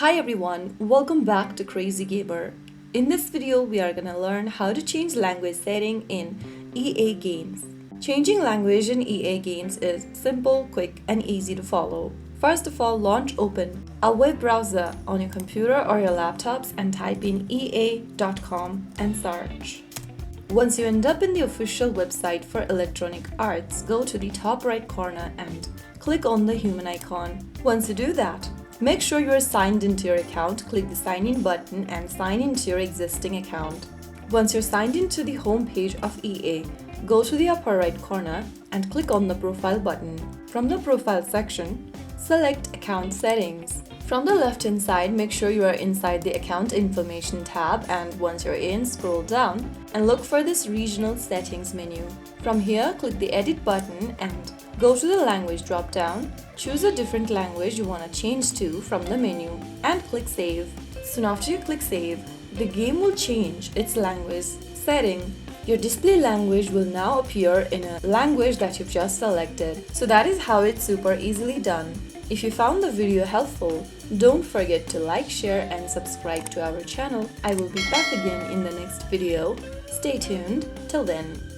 Hi everyone, welcome back to Crazy Gamer. In this video, we are gonna learn how to change language setting in EA games. Changing language in EA games is simple, quick, and easy to follow. First of all, launch open a web browser on your computer or your laptops and type in ea.com and search. Once you end up in the official website for Electronic Arts, go to the top right corner and click on the human icon. Once you do that, make sure you are signed into your account, click the sign in button and sign into your existing account. Once you're signed into the home page of EA, go to the upper right corner and click on the profile button. From the profile section, select account settings. From the left hand side, make sure you are inside the account information tab, and once you're in, scroll down and look for this regional settings menu. From here, click the edit button and go to the language drop down. Choose a different language you want to change to from the menu and click save. Soon after you click save, the game will change its language setting. Your display language will now appear in a language that you've just selected. So that is how it's super easily done. If you found the video helpful, don't forget to like, share and subscribe to our channel. I will be back again in the next video. Stay tuned. Till then.